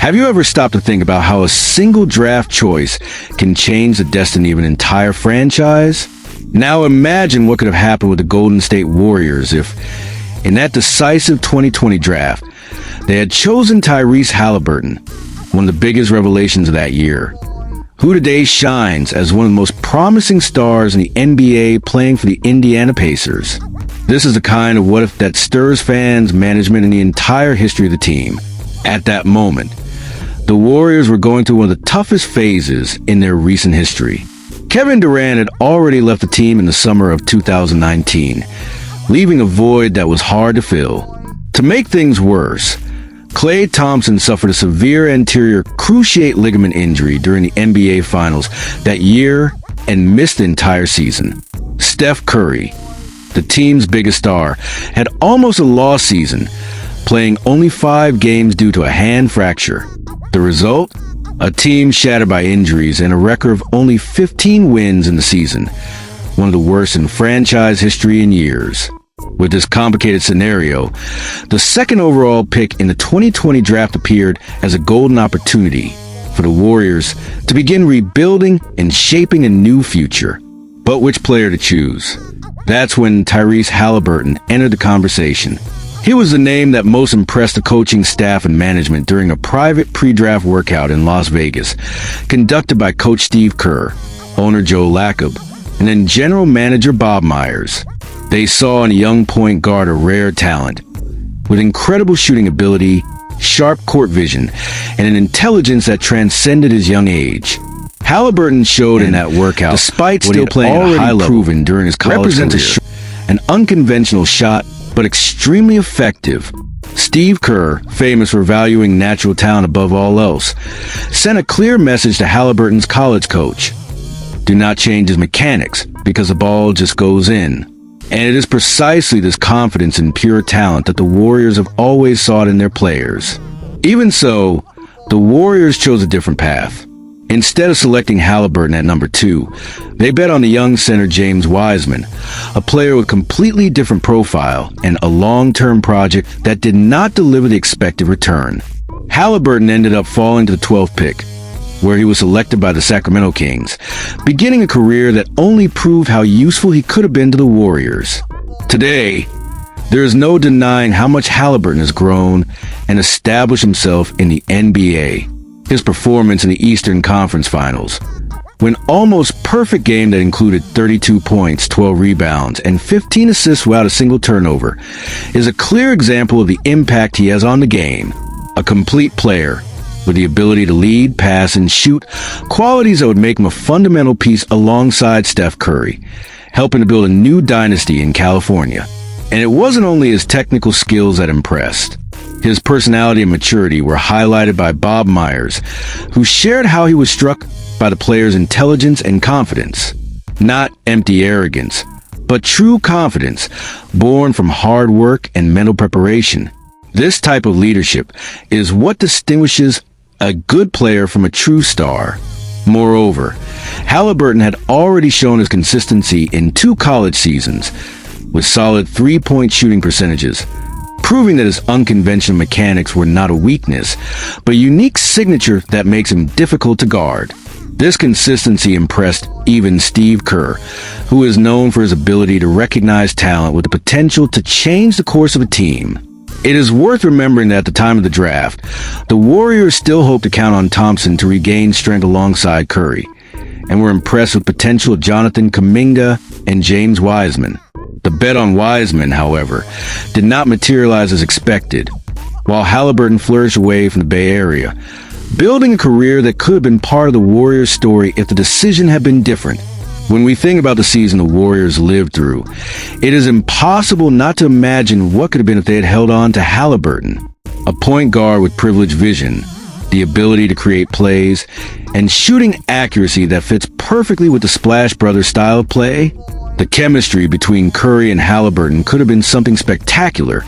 Have you ever stopped to think about how a single draft choice can change the destiny of an entire franchise? Now imagine what could have happened with the Golden State Warriors if, in that decisive 2020 draft, they had chosen Tyrese Haliburton, one of the biggest revelations of that year, who today shines as one of the most promising stars in the NBA playing for the Indiana Pacers. This is the kind of what if that stirs fans, management, and the entire history of the team. At that moment, the Warriors were going through one of the toughest phases in their recent history. Kevin Durant had already left the team in the summer of 2019, leaving a void that was hard to fill. To make things worse, Klay Thompson suffered a severe anterior cruciate ligament injury during the NBA Finals that year and missed the entire season. Steph Curry, the team's biggest star, had almost a lost season, playing only 5 games due to a hand fracture. The result? A team shattered by injuries and a record of only 15 wins in the season, one of the worst in franchise history in years. With this complicated scenario, the second overall pick in the 2020 draft appeared as a golden opportunity for the Warriors to begin rebuilding and shaping a new future. But which player to choose? That's when Tyrese Haliburton entered the conversation. He was the name that most impressed the coaching staff and management during a private pre-draft workout in Las Vegas, conducted by Coach Steve Kerr, owner Joe Lacob, and then general manager Bob Myers. They saw in a young point guard a rare talent, with incredible shooting ability, sharp court vision, and an intelligence that transcended his young age. Haliburton showed in that workout, despite still playing at a high level, proven during his college career, an unconventional shot, but extremely effective. Steve Kerr, famous for valuing natural talent above all else, sent a clear message to Haliburton's college coach. Do not change his mechanics, because the ball just goes in. And it is precisely this confidence in pure talent that the Warriors have always sought in their players. Even so, the Warriors chose a different path. Instead of selecting Haliburton at number 2, they bet on the young center James Wiseman, a player with a completely different profile and a long-term project that did not deliver the expected return. Haliburton ended up falling to the 12th pick, where he was selected by the Sacramento Kings, beginning a career that only proved how useful he could have been to the Warriors. Today, there is no denying how much Haliburton has grown and established himself in the NBA. His performance in the Eastern Conference Finals, when almost perfect game that included 32 points, 12 rebounds, and 15 assists without a single turnover, is a clear example of the impact he has on the game. A complete player, with the ability to lead, pass, and shoot, qualities that would make him a fundamental piece alongside Steph Curry, helping to build a new dynasty in California. And it wasn't only his technical skills that impressed. His personality and maturity were highlighted by Bob Myers, who shared how he was struck by the players' intelligence and confidence. Not empty arrogance, but true confidence, born from hard work and mental preparation. This type of leadership is what distinguishes a good player from a true star. Moreover, Haliburton had already shown his consistency in 2 college seasons, with solid 3-point shooting percentages, proving that his unconventional mechanics were not a weakness, but a unique signature that makes him difficult to guard. This consistency impressed even Steve Kerr, who is known for his ability to recognize talent with the potential to change the course of a team. It is worth remembering that at the time of the draft, the Warriors still hoped to count on Thompson to regain strength alongside Curry, and were impressed with potential of Jonathan Kuminga and James Wiseman. The bet on Wiseman, however, did not materialize as expected, while Haliburton flourished away from the Bay Area, building a career that could have been part of the Warriors' story if the decision had been different. When we think about the season the Warriors lived through, it is impossible not to imagine what could have been if they had held on to Haliburton, a point guard with privileged vision, the ability to create plays, and shooting accuracy that fits perfectly with the Splash Brothers style of play. The chemistry between Curry and Haliburton could have been something spectacular,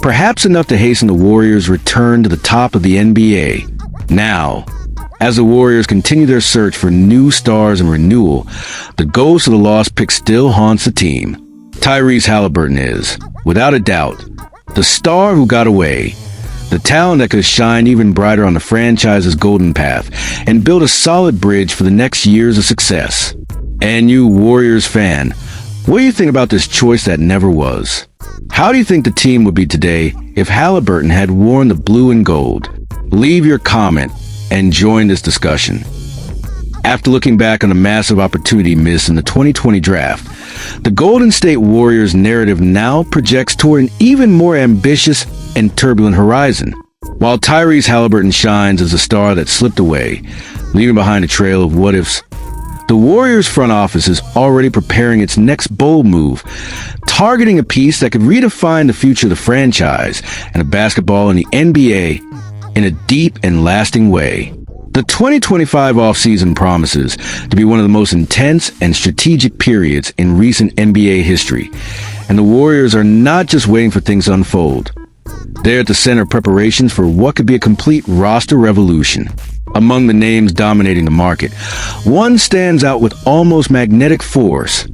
perhaps enough to hasten the Warriors' return to the top of the NBA. Now, as the Warriors continue their search for new stars and renewal, the ghost of the lost pick still haunts the team. Tyrese Haliburton is, without a doubt, the star who got away, The talent that could shine even brighter on the franchise's golden path and build a solid bridge for the next years of success. And you Warriors fan, what do you think about this choice that never was? How do you think the team would be today if Haliburton had worn the blue and gold? Leave your comment and join this discussion. After looking back on the massive opportunity missed in the 2020 draft, the Golden State Warriors narrative now projects toward an even more ambitious and turbulent horizon. While Tyrese Haliburton shines as a star that slipped away, leaving behind a trail of what-ifs, the Warriors front office is already preparing its next bold move, targeting a piece that could redefine the future of the franchise and of basketball in the NBA in a deep and lasting way. The 2025 offseason promises to be one of the most intense and strategic periods in recent NBA history, and the Warriors are not just waiting for things to unfold. They're at the center of preparations for what could be a complete roster revolution. Among the names dominating the market, one stands out with almost magnetic force: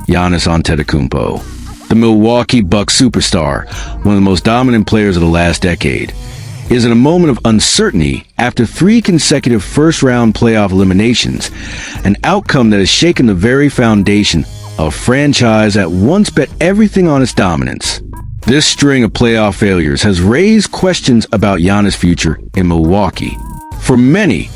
Giannis Antetokounmpo. The Milwaukee Bucks superstar, one of the most dominant players of the last decade, is in a moment of uncertainty after 3 consecutive first-round playoff eliminations, an outcome that has shaken the very foundation of a franchise that once bet everything on its dominance. This string of playoff failures has raised questions about Giannis' future in Milwaukee. For many,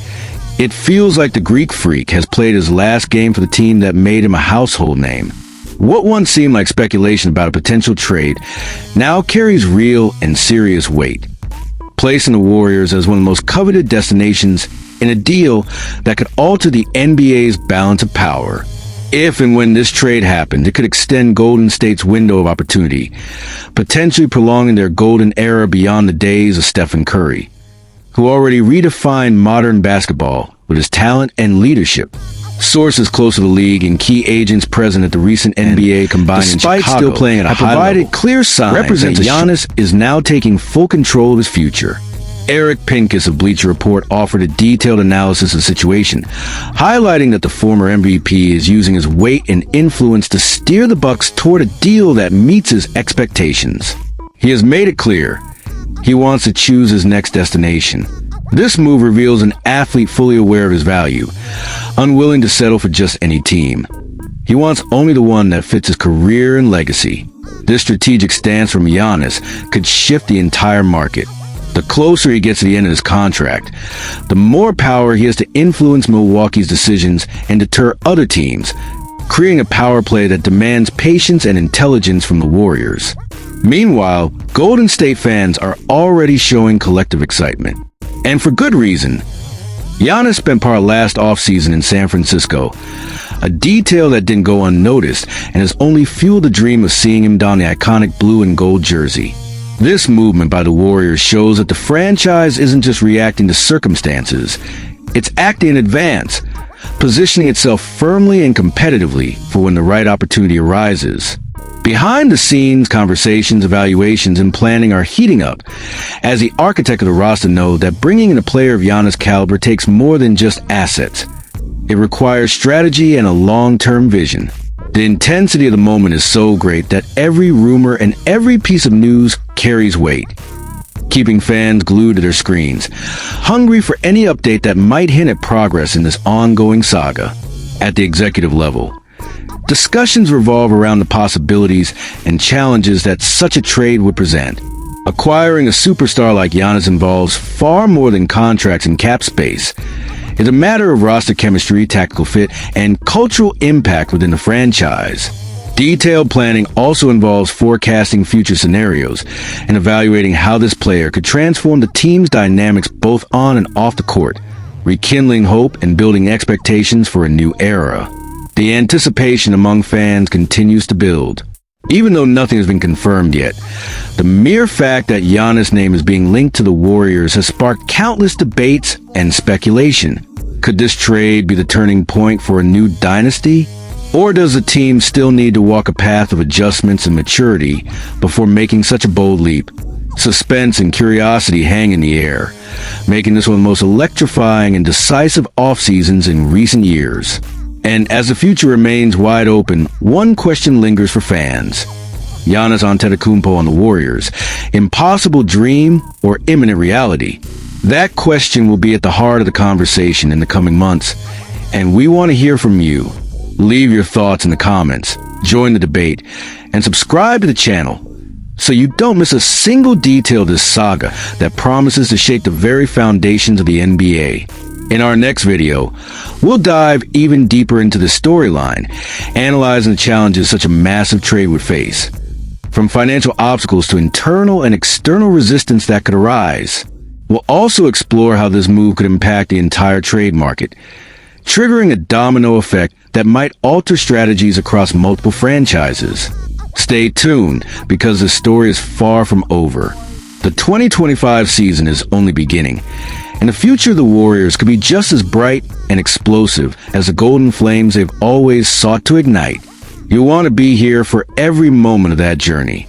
it feels like the Greek Freak has played his last game for the team that made him a household name. What once seemed like speculation about a potential trade now carries real and serious weight, placing the Warriors as one of the most coveted destinations in a deal that could alter the NBA's balance of power. If and when this trade happened, it could extend Golden State's window of opportunity, potentially prolonging their golden era beyond the days of Stephen Curry, who already redefined modern basketball with his talent and leadership. Sources close to the league and key agents present at the recent NBA Combine in Chicago, still playing at a high level, clear signs that Giannis is now taking full control of his future. Eric Pincus of Bleacher Report offered a detailed analysis of the situation, highlighting that the former MVP is using his weight and influence to steer the Bucks toward a deal that meets his expectations. He has made it clear he wants to choose his next destination. This move reveals an athlete fully aware of his value, unwilling to settle for just any team. He wants only the one that fits his career and legacy. This strategic stance from Giannis could shift the entire market. The closer he gets to the end of his contract, the more power he has to influence Milwaukee's decisions and deter other teams, creating a power play that demands patience and intelligence from the Warriors. Meanwhile, Golden State fans are already showing collective excitement. And for good reason. Giannis spent part of last offseason in San Francisco, a detail that didn't go unnoticed and has only fueled the dream of seeing him don the iconic blue and gold jersey. This movement by the Warriors shows that the franchise isn't just reacting to circumstances, it's acting in advance, positioning itself firmly and competitively for when the right opportunity arises. Behind the scenes, conversations, evaluations, and planning are heating up, as the architect of the roster knows that bringing in a player of Giannis' caliber takes more than just assets. It requires strategy and a long-term vision. The intensity of the moment is so great that every rumor and every piece of news carries weight, keeping fans glued to their screens, hungry for any update that might hint at progress in this ongoing saga. At the executive level, discussions revolve around the possibilities and challenges that such a trade would present. Acquiring a superstar like Giannis involves far more than contracts and cap space. It's a matter of roster chemistry, tactical fit, and cultural impact within the franchise. Detailed planning also involves forecasting future scenarios and evaluating how this player could transform the team's dynamics both on and off the court, rekindling hope and building expectations for a new era. The anticipation among fans continues to build. Even though nothing has been confirmed yet, the mere fact that Giannis' name is being linked to the Warriors has sparked countless debates and speculation. Could this trade be the turning point for a new dynasty? Or does the team still need to walk a path of adjustments and maturity before making such a bold leap? Suspense and curiosity hang in the air, making this one of the most electrifying and decisive off-seasons in recent years. And as the future remains wide open, one question lingers for fans. Giannis Antetokounmpo on the Warriors, impossible dream or imminent reality? That question will be at the heart of the conversation in the coming months, and we want to hear from you. Leave your thoughts in the comments, join the debate, and subscribe to the channel so you don't miss a single detail of this saga that promises to shake the very foundations of the NBA. In our next video, we'll dive even deeper into the storyline, analyzing the challenges such a massive trade would face, from financial obstacles to internal and external resistance that could arise. We'll also explore how this move could impact the entire trade market, triggering a domino effect that might alter strategies across multiple franchises. Stay tuned, because the story is far from over. The 2025 season is only beginning, and the future of the Warriors could be just as bright and explosive as the golden flames they've always sought to ignite. You'll want to be here for every moment of that journey.